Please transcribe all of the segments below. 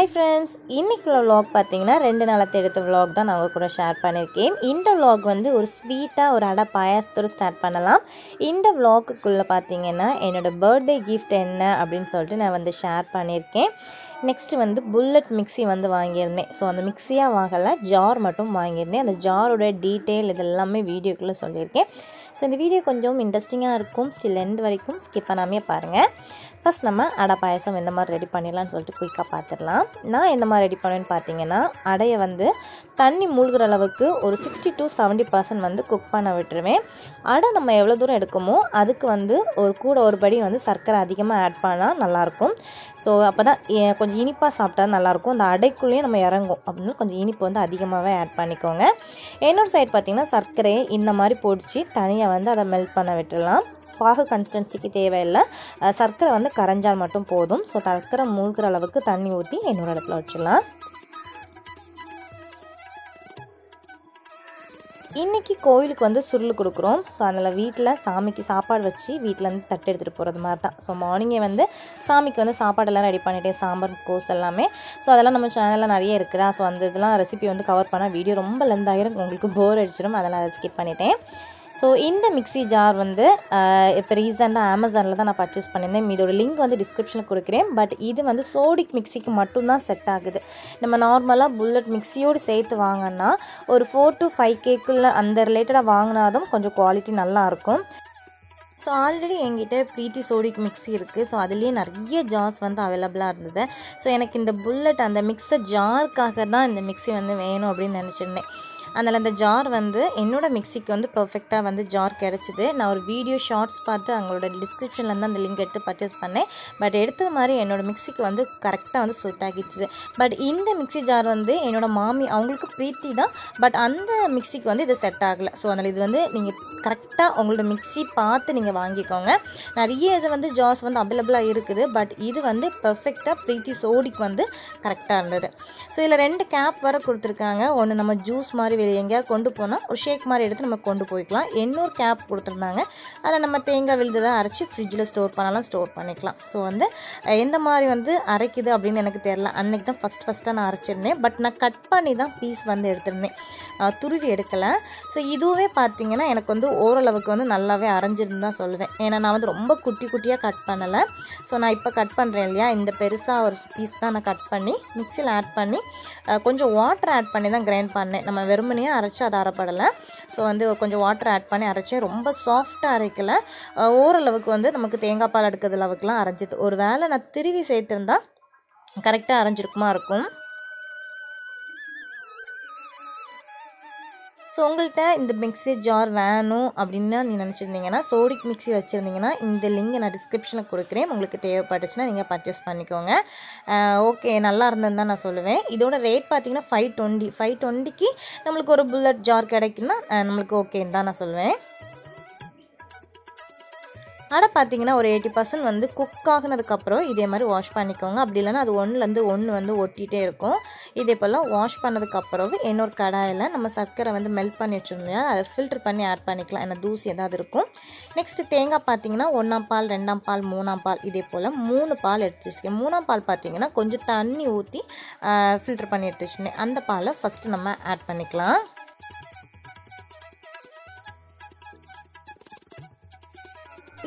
Hi friends, இன்னைக்கு vlog பாத்தீங்கன்னா 2 நாளத்து எடுத்த vlog தான் நான் உங்க கூட ஷேர் பண்ணிருக்கேன். இந்த vlog வந்து ஒரு ஸ்வீட்டா ஒரு அடை பாயாசத்தோட ஸ்டார்ட் பண்ணலாம். இந்த vlogக்குள்ள பாத்தீங்கன்னா என்னோட பர்த்டே gift என்ன அப்படினு சொல்லிட்டு நான் வந்து ஷேர் பண்ணிருக்கேன். நெக்ஸ்ட் வந்து புல்லட் மிக்ஸி வந்து வாங்கியிருந்தேன். ஸோ அந்த மிக்ஸியா வாங்கல, ஜார் மட்டும் வாங்கியிருந்தேன். அந்த ஜாரோட டீட்டெயில் இதெல்லாமே வீடியோக்குள்ளே சொல்லியிருக்கேன். ஸோ இந்த வீடியோ கொஞ்சம் இன்ட்ரெஸ்டிங்காக இருக்கும். ஸ்டில் எண்ட் வரைக்கும் ஸ்கிப் பண்ணாமே பாருங்கள். ஃபஸ்ட் நம்ம அடை பாயசம் எந்த மாதிரி ரெடி பண்ணிடலாம்னு சொல்லிட்டு குயிக்காக பார்த்துடலாம். நான் எந்த மாதிரி ரெடி பண்ணுவேன்னு பார்த்தீங்கன்னா, அடையை வந்து தண்ணி மூழ்கிற அளவுக்கு ஒரு 60 to 70% வந்து குக் பண்ண விட்டுருவேன். அடை நம்ம எவ்வளோ தூரம் எடுக்குமோ அதுக்கு வந்து ஒரு படி வந்து சர்க்கரை அதிகமாக ஆட் பண்ணால் நல்லாயிருக்கும். ஸோ அப்போ தான் கொஞ்சம் இனிப்பாக சாப்பிட்டா நல்லாயிருக்கும். அந்த அடைக்குள்ளேயே நம்ம இறங்கும் அப்படின்னு கொஞ்சம் இனிப்பு வந்து அதிகமாகவே ஆட் பண்ணிக்கோங்க. இன்னொரு சைட் பார்த்திங்கன்னா சர்க்கரையை இந்த மாதிரி பொடிச்சு தனியாக வந்து அதை மெல்ட் பண்ண விட்டுடலாம். பாகு கன்சிஸ்டன்சிக்கு தேவையில்லை, சர்க்கரை வந்து கரைஞ்சால் மட்டும் போதும். ஸோ சர்க்கரை மூழ்கிற அளவுக்கு தண்ணி ஊற்றி இன்னொரு இடத்துல வச்சிடலாம். இன்றைக்கி கோவிலுக்கு வந்து சுருள் கொடுக்குறோம். ஸோ அதில் வீட்டில் சாமிக்கு சாப்பாடு வச்சு வீட்டிலேருந்து தட்டு எடுத்துகிட்டு போகிறது மாதிரி தான். ஸோ மார்னிங்கே வந்து சாமிக்கு வந்து சாப்பாடெல்லாம் ரெடி பண்ணிவிட்டேன், சாம்பார் கோஸ் எல்லாமே. ஸோ அதெல்லாம் நம்ம சேனலில் நிறைய இருக்குதா. ஸோ அந்த இதெல்லாம் ரெசிபி வந்து கவர் பண்ணால் வீடியோ ரொம்ப லென்த் ஆகிரும், உங்களுக்கு போர் அடிச்சிடும். அதெல்லாம் அதை ஸ்கிப் பண்ணிட்டேன். ஸோ இந்த மிக்ஸி ஜார் வந்து இப்போ ரீசெண்டாக அமேசானில் தான் நான் பர்ச்சேஸ் பண்ணியிருந்தேன். இதோட லிங்க் வந்து டிஸ்கிரிப்ஷனில் கொடுக்குறேன். பட் இது வந்து சோடிக் மிக்ஸிக்கு மட்டும்தான் செட் ஆகுது. நம்ம நார்மலாக புல்லட் மிக்ஸியோடு சேர்த்து வாங்கினா ஒரு 4 to 5Kக்குள்ளே அந்த ரிலேட்டடாக வாங்கினாலும் கொஞ்சம் குவாலிட்டி நல்லாயிருக்கும். ஸோ ஆல்ரெடி என்கிட்ட ப்ரீத்தி சோடிக் மிக்ஸி இருக்குது. ஸோ அதுலேயே நிறைய ஜார்ஸ் வந்து அவைலபிளாக இருந்தது. ஸோ எனக்கு இந்த புல்லட் அந்த மிக்சர் ஜாருக்காக தான் இந்த மிக்ஸி வந்து வேணும் அப்படின்னு நினச்சிருந்தேன். அதனால் அந்த ஜார் வந்து என்னோடய மிக்ஸிக்கு வந்து பர்ஃபெக்டாக வந்து ஜார் கிடச்சிது. நான் ஒரு வீடியோ ஷார்ட்ஸ் பார்த்து அவங்களோட டிஸ்கிரிப்ஷன்லேருந்து அந்த லிங்க் எடுத்து பர்ச்சேஸ் பண்ணேன். பட் எடுத்தது மாதிரி என்னோடய மிக்ஸிக்கு வந்து கரெக்டாக வந்து சூட் ஆகிடுச்சு. பட் இந்த மிக்ஸி ஜார் வந்து என்னோடய மாமி அவங்களுக்கு ப்ரீத்தி தான், பட் அந்த மிக்ஸிக்கு வந்து இது செட் ஆகலை. ஸோ அதனால் இது வந்து நீங்கள் கரெக்டாக உங்களோட மிக்ஸி பார்த்து நீங்கள் வாங்கிக்கோங்க. நிறைய இது வந்து ஜார்ஸ் வந்து அவைலபிளாக இருக்குது, பட் இது வந்து பர்ஃபெக்டாக ப்ரீத்தி சோடிக்கு வந்து கரெக்டாக இருந்தது. ஸோ இதில் 2 கேப் வர கொடுத்துருக்காங்க. ஒன்று நம்ம ஜூஸ் மாதிரி வெளியே எங்கேயா கொண்டு போனால் ஒரு ஷேக் மாதிரி எடுத்து நம்ம கொண்டு போய்க்கலாம். இன்னொரு கேப் கொடுத்துருந்தாங்க, அதில் நம்ம தேங்காய் விழுதுதான் அரைச்சி ஃப்ரிட்ஜில் ஸ்டோர் பண்ணலாம், ஸ்டோர் பண்ணிக்கலாம். ஸோ வந்து எந்த மாதிரி வந்து அரைக்குது அப்படின்னு எனக்கு தெரியல. அன்றைக்கி தான் ஃபஸ்ட்டாக நான் அரைச்சிருந்தேன். பட் நான் கட் பண்ணி தான் பீஸ் வந்து எடுத்திருந்தேன், துருவி எடுக்கலை. ஸோ இதுவே பார்த்திங்கன்னா எனக்கு வந்து ஓரளவுக்கு வந்து நல்லாவே அரைஞ்சிருந்து தான் சொல்லுவேன். ஏன்னா நான் வந்து ரொம்ப குட்டியாக கட் பண்ணலை. ஸோ நான் இப்போ கட் பண்ணுறேன் இல்லையா, இந்த பெருசாக ஒரு பீஸ் தான் நான் கட் பண்ணி மிக்ஸியில் ஆட் பண்ணி கொஞ்சம் வாட்டர் ஆட் பண்ணி தான் கிரைண்ட் பண்ணேன். நம்ம வெறுமனையாக அரைச்சி அது அரைப்படலை. ஸோ வந்து கொஞ்சம் வாட்டர் ஆட் பண்ணி அரைச்சேன். ரொம்ப சாஃப்டாக அரைக்கலை, ஓரளவுக்கு வந்து நமக்கு தேங்காய் பால் எடுக்கிற அளவுக்குலாம் அரைஞ்சிது. ஒரு வேளை நான் திருவி சேர்த்துருந்தா கரெக்டாக அரைஞ்சிருக்குமா இருக்கும். ஸோ உங்கள்கிட்ட இந்த மிக்ஸி ஜார் வேணும் அப்படின்னு நீங்கள் நினச்சிருந்தீங்கன்னா, சோடிக் மிக்ஸி வச்சுருந்தீங்கன்னா இந்த லிங்க் நான் டிஸ்கிரிப்ஷனில் கொடுக்குறேன். உங்களுக்கு தேவைப்பட்டுச்சுன்னா நீங்கள் பர்ச்சேஸ் பண்ணிக்கோங்க. ஓகே, நல்லா இருந்ததுன்னு தான் நான் சொல்லுவேன். இதோட ரேட் பார்த்தீங்கன்னா 520க்கு நம்மளுக்கு ஒரு புல்லட் ஜார் கிடைக்குன்னா நம்மளுக்கு ஓகேன்னு தான் நான் சொல்லுவேன். அடை பார்த்திங்கன்னா ஒரு 80% வந்து குக் ஆகினதுக்கப்புறம் இதே மாதிரி வாஷ் பண்ணிக்கோங்க. அப்படி இல்லைன்னா அது ஒன்றுலேருந்து ஒன்று வந்து ஒட்டிகிட்டே இருக்கும். இதே போல் வாஷ் பண்ணதுக்கப்புறம் இன்னொரு கடாயில் நம்ம சர்க்கரை வந்து மெல்ட் பண்ணி வச்சுருந்தோம், அதை ஃபில்டர் பண்ணி ஆட் பண்ணிக்கலாம், ஏன்னா தூசி ஏதாவது இருக்கும். நெக்ஸ்ட்டு தேங்காய் பார்த்திங்கன்னா 1ஆம் பால், 2ஆம் பால், 3ஆம் பால், இதே போல் 3 பால் எடுத்து வச்சுருக்கேன். 3ஆம் பால் பார்த்திங்கன்னா கொஞ்சம் தண்ணி ஊற்றி ஃபில்டர் பண்ணி எடுத்து வச்சுருந்தேன். அந்த பாலை ஃபஸ்ட்டு நம்ம ஆட் பண்ணிக்கலாம்.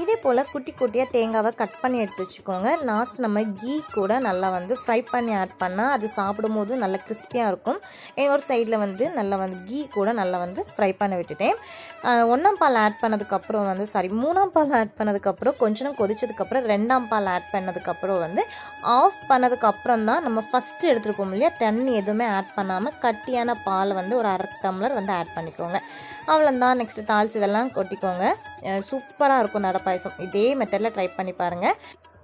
இதே போல் குட்டியாக தேங்காவை கட் பண்ணி எடுத்து வச்சுக்கோங்க. லாஸ்ட் நம்ம கீ கூட நல்லா வந்து ஃப்ரை பண்ணி ஆட் பண்ணால் அது சாப்பிடும்போது நல்லா கிறிஸ்பியாக இருக்கும். ஒரு சைடில் வந்து நல்லா வந்து கீ கூட நல்லா வந்து ஃப்ரை பண்ண விட்டுட்டேன். 1ஆம் பால் ஆட் பண்ணதுக்கப்புறம் வந்து 3ஆம் பால் ஆட் பண்ணதுக்கப்புறம் கொஞ்சம் கொதிச்சதுக்கப்புறம் 2ஆம் பால் ஆட் பண்ணதுக்கப்புறம் வந்து ஆஃப் பண்ணதுக்கப்புறம் தான் நம்ம ஃபஸ்ட்டு எடுத்துருப்போம் இல்லையா, தண்ணி எதுவுமே ஆட் பண்ணாமல் கட்டியான பால் வந்து ஒரு 1/2 டம்ளர் வந்து ஆட் பண்ணிக்கோங்க. அவ்வளோதான். நெக்ஸ்ட்டு தால்ஸ் இதெல்லாம் கொட்டிக்கோங்க. சூப்பராக இருக்கும் இந்த அடை பாயசம். இதே மெத்தடில் ட்ரை பண்ணி பாருங்கள்.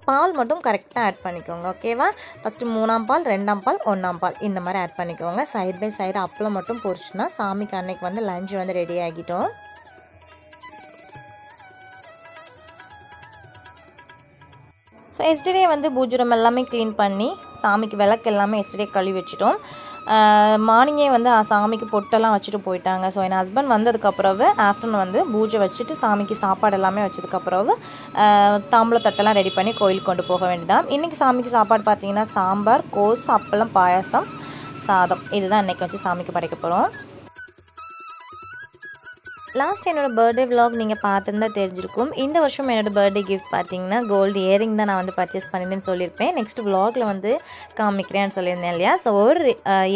பால் மட்டும் கரெக்டாக ஆட் பண்ணிக்கோங்க, ஓகேவா. ஃபஸ்ட்டு 3ஆம் பால், 2ஆம் பால், 1ஆம் பால் இந்த மாதிரி ஆட் பண்ணிக்கோங்க. சைட் பை சைடு அப்பளம் மட்டும் பொரிச்சுன்னா சாமிக்கு அன்னைக்கு வந்து லஞ்ச் வந்து ரெடி ஆகிட்டோம். ஸோ எஸ்டர்டே வந்து பூஜை ரூம் எல்லாமே க்ளீன் பண்ணி சாமிக்கு விளக்கு எல்லாமே எஸ்டர்டே கழுவி வச்சிட்டோம். மார்னிங்கே வந்து சாமிக்கு பொட்டெல்லாம் வச்சுட்டு போயிட்டாங்க. ஸோ என் ஹஸ்பண்ட் வந்ததுக்கப்புறம் ஆஃப்டர்நூன் வந்து பூஜை வச்சுட்டு சாமிக்கு சாப்பாடு எல்லாமே வச்சதுக்கப்புறம் தாம்பூலத்தட்டெல்லாம் ரெடி பண்ணி கோயிலுக்கு கொண்டு போக வேண்டியதான். இன்றைக்கி சாமிக்கு சாப்பாடு பார்த்திங்கன்னா சாம்பார், கோஸ், அப்பளம், பாயாசம், சாதம் இதுதான் இன்றைக்கி வச்சு சாமிக்கு படைக்க போகிறோம். லாஸ்ட் என்னோடய பர்த்டே விலாக் நீங்கள் பார்த்துருந்தா தெரிஞ்சிருக்கும். இந்த வருஷம் என்னோடய பர்த்டே கிஃப்ட் பார்த்தீங்கன்னா கோல்டு இயரிங் தான் நான் வந்து பர்ச்சேஸ் பண்ணியிருந்தேன்னு சொல்லியிருப்பேன். நெக்ஸ்ட் விலாகில் வந்து காமிக்கிறேன்னு சொல்லியிருந்தேன் இல்லையா. ஸோ ஒரு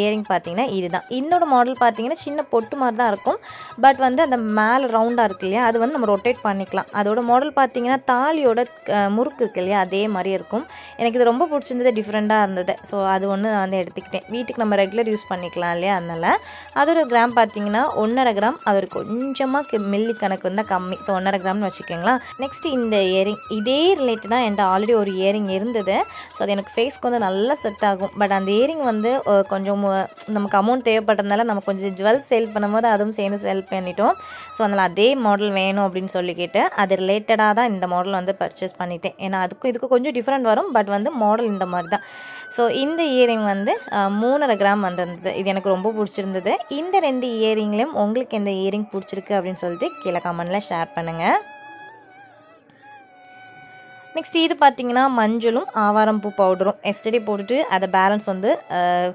இயரிங் பார்த்தீங்கன்னா இதுதான். இதோட மாடல் பார்த்தீங்கன்னா சின்ன பொட்டு மாதிரி தான் இருக்கும். பட் வந்து அந்த மேலே ரவுண்டாக இருக்கு இல்லையா, அது வந்து நம்ம ரொட்டேட் பண்ணிக்கலாம். அதோட மாடல் பார்த்தீங்கன்னா தாலியோட முறுக்கு இருக்கு இல்லையா, அதே மாதிரி இருக்கும். எனக்கு இது ரொம்ப பிடிச்சிருந்தது, டிஃப்ரெண்ட்டாக இருந்தது. ஸோ அது ஒன்று நான் வந்து எடுத்துக்கிட்டேன். வீட்டுக்கு நம்ம ரெகுலர் யூஸ் பண்ணிக்கலாம் இல்லையா, அதனால். அதோட கிராம் பார்த்தீங்கன்னா 1.5 கிராம். அது கொஞ்சம் மில்லி கணக்கு வந்து கம்மி. ஸோ 1.5 கிராம்னு வச்சுக்கோங்களா. நெக்ஸ்ட் இந்த இயரிங் இதே ரிலேட்டடாக என்கிட்ட ஆல்ரெடி ஒரு இயரிங் இருந்தது. ஸோ அது எனக்கு ஃபேஸ்க்கு வந்து நல்லா செட் ஆகும். பட் அந்த இயரிங் வந்து கொஞ்சம் நமக்கு அமௌண்ட் தேவைப்பட்டதுனால நம்ம கொஞ்சம் ஜுவல்ஸ் சேல் பண்ணும்போது அதுவும் சேர்ந்து சேல் பண்ணிட்டோம். ஸோ அதனால் அதே மாடல் வேணும் அப்படின்னு சொல்லிக்கிட்டு அது ரிலேட்டடாக தான் இந்த மாடல் வந்து பர்ச்சேஸ் பண்ணிட்டேன். ஏன்னா அதுக்கும் இதுக்கும் கொஞ்சம் டிஃப்ரெண்ட் வரும். பட் வந்து மாடல் இந்த மாதிரி தான். ஸோ இந்த இயரிங் வந்து 3.5 கிராம் வந்திருந்தது. இது எனக்கு ரொம்ப பிடிச்சிருந்தது. இந்த 2 இயரிங்லேயும் உங்களுக்கு எந்த இயரிங் பிடிச்சிருக்கு அப்படின்னு சொல்லிட்டு கீழே கமெண்ட்டில் ஷேர் பண்ணுங்கள். நெக்ஸ்ட் இது பார்த்தீங்கன்னா மஞ்சளும் ஆவாரம் பூ பவுடரும் எஸ்டர்டே போட்டுட்டு அதை பேலன்ஸ் வந்து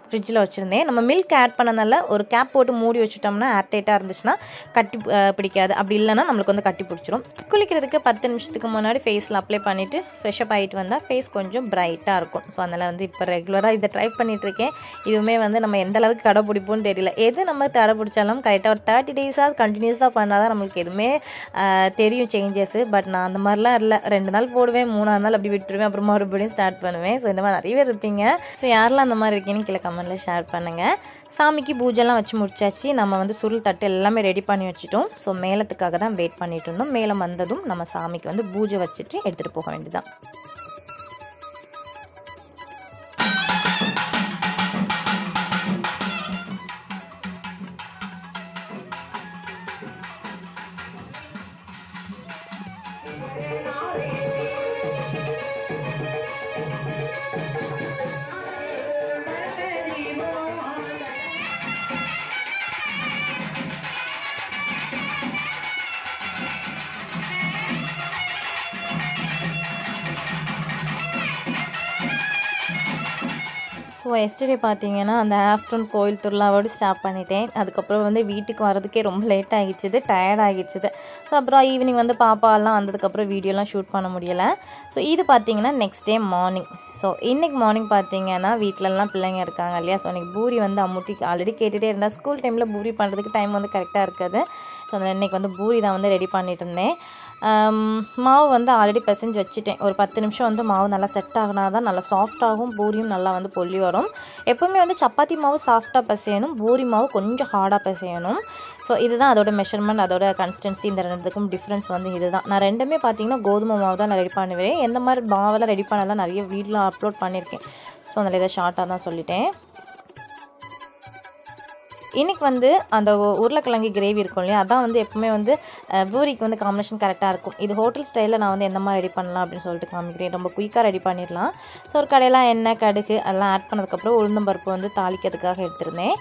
ஃப்ரிட்ஜில் வச்சுருந்தேன். நம்ம மில்க் ஆட் பண்ணனால ஒரு கேப் போட்டு மூடி வச்சுட்டோம்னா ஏர்டைட்டாக இருந்துச்சுன்னா கட்டி பிடிக்காது. அப்படி இல்லைன்னா நம்மளுக்கு வந்து கட்டி பிடிச்சிரும். குளிக்கிறதுக்கு 10 நிமிஷத்துக்கு முன்னாடி ஃபேஸில் அப்ளை பண்ணிவிட்டு ஃப்ரெஷ்அப் ஆகிட்டு வந்தால் ஃபேஸ் கொஞ்சம் பிரைட்டாக இருக்கும். ஸோ அதனால் வந்து இப்போ ரெகுலராக இதை ட்ரை பண்ணிகிட்ருக்கேன். இதுவுமே வந்து நம்ம எந்த அளவுக்கு கடை பிடிப்போன்னு தெரியல. எது நம்ம கடை பிடிச்சாலும் கரெக்டாக ஒரு 30 டேஸாக கண்டினியூஸாக பண்ணால் தான் நம்மளுக்கு எதுவுமே தெரியும் சேஞ்சஸ்ஸு. பட் நான் அந்த மாதிரிலாம் இல்லை. 2 நாள் போடுவேன், 3ஆவது நாள் அப்படி விட்டுருவேன், அப்புறம் மறுபடியும் ஸ்டார்ட் பண்ணுவேன். ஸோ இந்த மாதிரி நிறைய பேர் இருப்பீங்க. ஸோ யாரெல்லாம் அந்த மாதிரி இருக்கீங்கன்னு கீழே கமெண்ட்டில் ஷேர் பண்ணுங்கள். சாமிக்கு பூஜைலாம் வச்சு முடிச்சாச்சு. நம்ம வந்து சுருள் தட்டு எல்லாமே ரெடி பண்ணி வச்சுட்டோம். ஸோ மேளத்துக்காக தான் வெயிட் பண்ணிட்டு இருந்தோம். மேளம் வந்ததும் நம்ம சாமிக்கு வந்து பூஜை வச்சுட்டு எடுத்துகிட்டு போக வேண்டியதான். ஸோ எஸ்டர்டே பார்த்தீங்கன்னா அந்த ஆஃப்டர்நூன் கோயில் திருவிழாவோடு ஸ்டார்ட் பண்ணிட்டேன். அதுக்கப்புறம் வந்து வீட்டுக்கு வரதுக்கே ரொம்ப லேட் ஆகிடுச்சுது, டயர்ட் ஆகிடுச்சுது. ஸோ அப்புறம் ஈவினிங் வந்து பாப்பாலாம் வந்ததுக்கப்புறம் வீடியோலாம் ஷூட் பண்ண முடியலை. ஸோ இது பார்த்தீங்கன்னா நெக்ஸ்ட் டே மார்னிங். ஸோ இன்றைக்கி மார்னிங் பார்த்தீங்கன்னா வீட்டிலலாம் பிள்ளைங்க இருக்காங்க இல்லையா. ஸோ இன்றைக்கி பூரி வந்து அம்முட்டிக்கு ஆல்ரெடி கேட்டுகிட்டே இருந்தால் ஸ்கூல் டைமில் பூரி பண்ணுறதுக்கு டைம் வந்து கரெக்டாக இருக்காது. ஸோ அதில் இன்றைக்கி வந்து பூரி தான் வந்து ரெடி பண்ணிட்டு இருந்தேன். மாவு வந்து ஆல்ரெடி பிசைஞ்சு வச்சுட்டேன். ஒரு 10 நிமிஷம் வந்து மாவு நல்லா செட் ஆகினா தான் நல்லா சாஃப்டாகும், பூரியும் நல்லா வந்து பொல்லி வரும். எப்போவுமே வந்து சப்பாத்தி மாவு சாஃப்டாக பிசையணும், பூரி மாவு கொஞ்சம் ஹார்டாக பிசையணும். ஸோ இதுதான் அதோட மெஷர்மெண்ட், அதோட கன்சிஸ்டன்சி. இந்த ரெண்டுக்கும் டிஃப்ரென்ஸ் வந்து இதுதான். நான் ரெண்டுமே பார்த்தீங்கன்னா கோதுமை மாவு தான் நான் ரெடி பண்ணுவேன். எந்த மாதிரி மாவெல்லாம் ரெடி பண்ணலாம் நிறைய வீடியோவில் அப்லோட் பண்ணியிருக்கேன். ஸோ அதில் இதை ஷார்ட்டாக தான் சொல்லிட்டேன். இன்றைக்கி வந்து அந்த உருளைக்கிழங்கு கிரேவி இருக்கும் இல்லையா, அதான் வந்து எப்பவுமே வந்து பூரிக்கு வந்து காம்பினேஷன் கரெக்டாக இருக்கும். இது ஹோட்டல் ஸ்டைலில் நான் வந்து எந்த மாதிரி ரெடி பண்ணலாம் அப்படின்னு சொல்லிட்டு காமிக்கிறேன். ரொம்ப குயிக்காக ரெடி பண்ணிடலாம். ஸோ ஒரு கடையெல்லாம் எண்ணெய், கடுகு அதெல்லாம் ஆட் பண்ணதுக்கப்புறம் உளுந்தம்பருப்பு வந்து தாளிக்கிறதுக்காக எடுத்திருந்தேன்.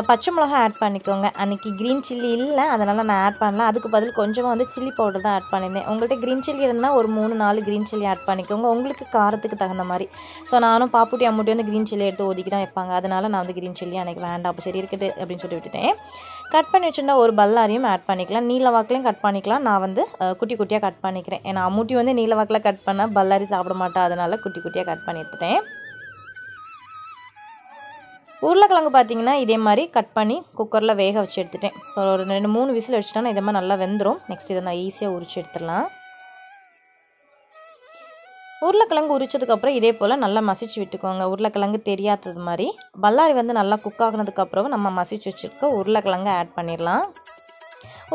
பச்சை மிளகா ஆட் பண்ணிக்கோங்க. அன்றைக்கி க்ரீன் சில்லி இல்லை, அதனால் நான் ஆட் பண்ணல. அதுக்கு பதில் கொஞ்சமாக வந்து சில்லி பவுடர் தான் ஆட் பண்ணியிருந்தேன். உங்கள்கிட்ட க்ரீன் சில்லி இருந்தால் ஒரு 3-4 க்ரீன் சில்லி ஆட் பண்ணிக்கோங்க, உங்களுக்கு காரத்துக்கு தகுந்த மாதிரி. ஸோ நானும் பாப்புட்டி அம்முட்டி வந்து க்ரீன் சில்லி எடுத்து ஒதுக்கி தான் வைப்பாங்க. அதனால் நான் வந்து க்ரீன் சில்லி எனக்கு வேண்டாம், அப்போ சரி இருக்குது அப்படின்னு சொல்லிட்டு விட்டுட்டேன். கட் பண்ணி வச்சுருந்தா ஒரு பல்லாரியும் ஆட் பண்ணிக்கலாம். நீல வாக்கிலையும் கட் பண்ணிக்கலாம். நான் வந்து குட்டி குட்டியாக கட் பண்ணிக்கிறேன். ஏன்னா அம்முட்டி வந்து நீல வாக்கில் கட் பண்ணால் பல்லாரி சாப்பிட மாட்டா, அதனால் குட்டி குட்டியாக கட் பண்ணி எடுத்துட்டேன். உருளைக்கிழங்கு பார்த்தீங்கன்னா இதே மாதிரி கட் பண்ணி குக்கரில் வேக வச்சு எடுத்துட்டேன். ஸோ ஒரு 2-3 விசில் வச்சுட்டோன்னா இதே மாதிரி நல்லா வெந்துடும். நெக்ஸ்ட் இதை நான் ஈஸியாக உரிச்சு எடுத்துடலாம். உருளைக்கிழங்கு உரிச்சதுக்கப்புறம் இதே போல் நல்லா மசிச்சு விட்டுக்கோங்க. உருளைக்கிழங்கு தெரியாதது மாதிரி. பல்லாரி வந்து நல்லா குக் ஆகினதுக்கப்புறம் நம்ம மசிச்சு வச்சுருக்க உருளைக்கிழங்கு ஆட் பண்ணிடலாம்.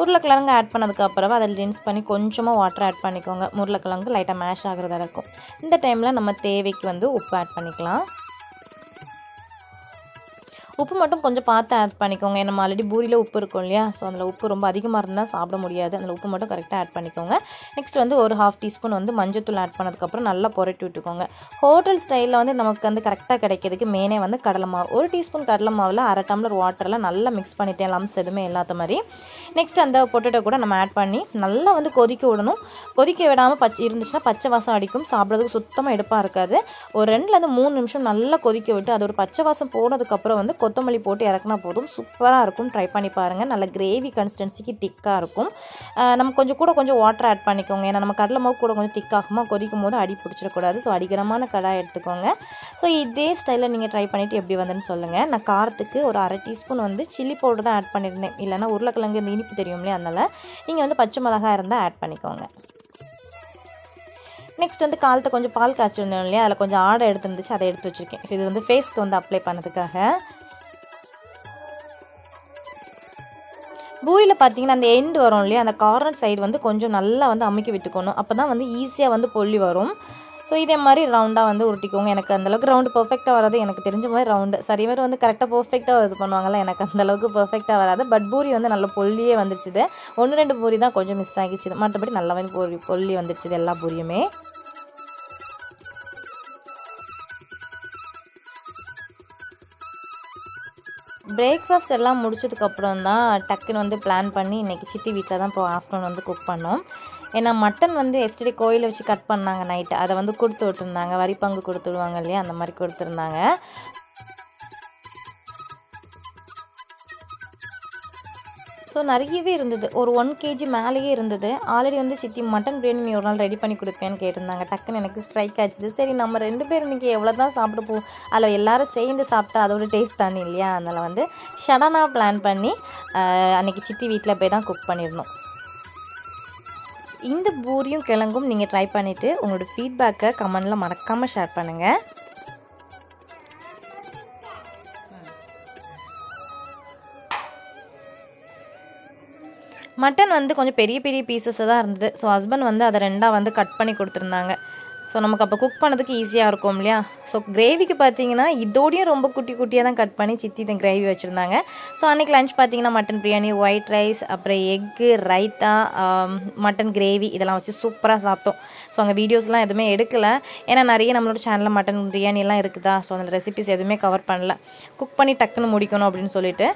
உருளைக்கிழங்கு ஆட் பண்ணதுக்கப்புறம் அதை ரின்ஸ் பண்ணி கொஞ்சமாக வாட்டர் ஆட் பண்ணிக்கோங்க. உருளைக்கிழங்கு லைட்டாக மேஷ் ஆகிறதா இருக்கும். இந்த டைமில் நம்ம தேவைக்கு வந்து உப்பு ஆட் பண்ணிக்கலாம். உப்பு மட்டும் கொஞ்சம் பார்த்து ஆட் பண்ணிக்கோங்க. நம்ம ஆல்ரெடி பூரியில் உப்பு இருக்கும் இல்லையா, ஸோ அதில் உப்பு ரொம்ப அதிகமாக இருந்தால் சாப்பிட முடியாது. அதில் உப்பு மட்டும் கரெக்டாக ஆட் பண்ணிக்கோங்க. நெக்ஸ்ட் வந்து ஒரு 1/2 டீஸ்பூன் வந்து மஞ்சத்தூள் ஆட் பண்ணதுக்கப்புறம் நல்லா புரட்டி விட்டுக்கோங்க. ஹோட்டல் ஸ்டைலில் வந்து நமக்கு வந்து கரெக்டாக கிடைக்கிறதுக்கு மெயினே வந்து கடலை மாவு. 1 டீஸ்பூன் கடலை மாவில் 1/2 டம்ளர் வாட்டரில் நல்லா மிக்ஸ் பண்ணிட்டேன், லம்ஸ் எதுவுமே இல்லாத மாதிரி. நெக்ஸ்ட் அந்த பொட்டேட்டோ கூட நம்ம ஆட் பண்ணி நல்லா வந்து கொதிக்க விடணும். கொதிக்க விடாமல் இருந்துச்சுன்னா பச்சை வாசம் அடிக்கும், சாப்பிட்றதுக்கு சுத்தமாக எடுப்பாக இருக்காது. ஒரு 2லேருந்து 3 நிமிஷம் நல்லா கொதிக்க விட்டு அது ஒரு பச்சை வாசம் போனதுக்கப்புறம் வந்து கொத்தமல்லி போட்டு இறக்குனா போதும். சூப்பராக இருக்கும், ட்ரை பண்ணி பாருங்கள். நல்ல கிரேவி கன்சிஸ்டன்சிக்கு திக்காக இருக்கும். நம்ம கொஞ்சம் வாட்டர் ஆட் பண்ணிக்கோங்க. ஏன்னா நம்ம கடலை மாவு கூட கொஞ்சம் திக்காகுமா, கொதிக்கும் போது அடி பிடிச்சிடக்கூடாது. ஸோ அடிக்கனமான கடாய் எடுத்துக்கோங்க. ஸோ இதே ஸ்டைலில் நீங்கள் ட்ரை பண்ணிவிட்டு எப்படி வந்துன்னு சொல்லுங்கள். நான் காரத்துக்கு ஒரு 1/2 டீஸ்பூன் வந்து சில்லி பவுடர் தான் ஆட் பண்ணியிருந்தேன். இல்லைனா உருளைக்கிழங்கு இந்த இனிப்பு தெரியும் இல்லையா, அதனால் நீங்கள் வந்து பச்சை மிளகாய் இருந்தால் ஆட் பண்ணிக்கோங்க. நெக்ஸ்ட் வந்து காலத்தை கொஞ்சம் பால் காய்ச்சிருந்தோம் இல்லையா, அதில் கொஞ்சம் ஆடை எடுத்துருந்துச்சு, அதை எடுத்து வச்சுருக்கேன். இது வந்து ஃபேஸ்க்கு வந்து அப்ளை பண்ணதுக்காக. பூரியில் பார்த்தீங்கன்னா அந்த எண்டு வரும் இல்லையா, அந்த கார்னர் சைடு வந்து கொஞ்சம் நல்லா வந்து அமுக்கி விட்டுக்கணும். அப்போ தான் வந்து ஈஸியாக வந்து பொல்லி வரும். ஸோ இதே மாதிரி ரவுண்டாக வந்து உருட்டிக்கோங்க. எனக்கு அந்தளவுக்கு ரவுண்டு பர்ஃபெக்டாக வராது, எனக்கு தெரிஞ்ச மாதிரி ரவுண்டு சரி பேர் வந்து கரெக்டாக பர்ஃபெக்டாக இது பண்ணுவாங்கள்ல, எனக்கு அந்தளவுக்கு பர்ஃபெக்டாக வராது. பட் பூரி வந்து நல்ல பொல்லியே வந்துடுச்சுது. 1-2 பூரி தான் கொஞ்சம் மிஸ் ஆகிடுச்சு, மற்றபடி நல்லா வந்து பொல்லி வந்துடுச்சுது எல்லா பூரியுமே. பிரேக்ஃபாஸ்ட் எல்லாம் முடிச்சதுக்கப்புறம் தான் டக்குன்னு வந்து பிளான் பண்ணி இன்றைக்கி சித்தி வீட்டில் தான் இப்போ ஆஃப்டர்நூன் வந்து குக் பண்ணோம். ஏன்னா மட்டன் வந்து எஸ்டே கோயிலை வச்சு கட் பண்ணாங்க நைட்டு, அதை வந்து கொடுத்து விட்டுருந்தாங்க. வரிப்பங்கு கொடுத்து விடுவாங்க இல்லையா, அந்த மாதிரி கொடுத்துருந்தாங்க. ஸோ நிறையவே இருந்தது, ஒரு 1 kg மேலேயே இருந்தது. ஆல்ரெடி வந்து சித்தி மட்டன் பிரியாணி ஒரு நாள் ரெடி பண்ணி கொடுப்பேன்னு கேட்டிருந்தாங்க. டக்குன்னு எனக்கு ஸ்ட்ரைக் ஆச்சுது. சரி நம்ம 2 பேர் இன்றைக்கி எவ்வளோ தான் சாப்பிட போவோம், அதில் எல்லோரும் சேர்ந்து சாப்பிட்டா அதோட டேஸ்ட் தானே இல்லையா, அதனால் வந்து சடனாக பிளான் பண்ணி அன்றைக்கி சித்தி வீட்டில் போய் தான் குக் பண்ணியிருந்தோம். இந்த பூரியும் கிழங்கும் நீங்கள் ட்ரை பண்ணிவிட்டு உங்களோட ஃபீட்பேக்கை கமெண்டில் மறக்காமல் ஷேர் பண்ணுங்கள். மட்டன் வந்து கொஞ்சம் பெரிய பெரிய பீசஸாக தான் இருந்தது. ஸோ ஹஸ்பண்ட் வந்து அதை 2ஆக வந்து கட் பண்ணி கொடுத்துருந்தாங்க. ஸோ நமக்கு அப்போ குக் பண்ணதுக்கு ஈஸியாக இருக்கும் இல்லையா. ஸோ கிரேவிக்கு பார்த்தீங்கன்னா இதோடையும் ரொம்ப குட்டியாக தான் கட் பண்ணி சித்தி இந்த கிரேவி வச்சுருந்தாங்க. ஸோ அன்றைக்கி லஞ்ச் பார்த்தீங்கன்னா மட்டன் பிரியாணி, ஒயிட் ரைஸ், அப்புறம் எக்கு, ரைத்தா, மட்டன் கிரேவி இதெல்லாம் வச்சு சூப்பராக சாப்பிட்டோம். ஸோ அங்கே வீடியோஸ்லாம் எதுவுமே எடுக்கலை, ஏன்னா நிறைய நம்மளோட சேனலில் மட்டன் பிரியாணிலாம் இருக்குதா, ஸோ அந்த ரெசிபிஸ் எதுவுமே கவர் பண்ணல. குக் பண்ணி டக்குன்னு முடிக்கணும் அப்படின்னு சொல்லிட்டு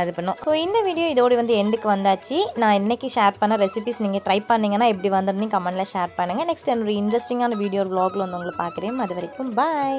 இது பண்ணோம். ஸோ இந்த வீடியோ இதோடு வந்து எண்டுக்கு வந்தாச்சு. நான் இன்றைக்கி ஷேர் பண்ண ரெசிபிஸ் நீங்கள் ட்ரை பண்ணிங்கன்னா எப்படி வந்திருந்தீங்க கமெண்ட்டில் ஷேர் பண்ணுங்கள். நெக்ஸ்ட் என்னோட இன்ட்ரெஸ்டிங்கான வீடியோ vlogல வந்து உங்களை பார்க்குறேன். அது வரைக்கும் பாய்.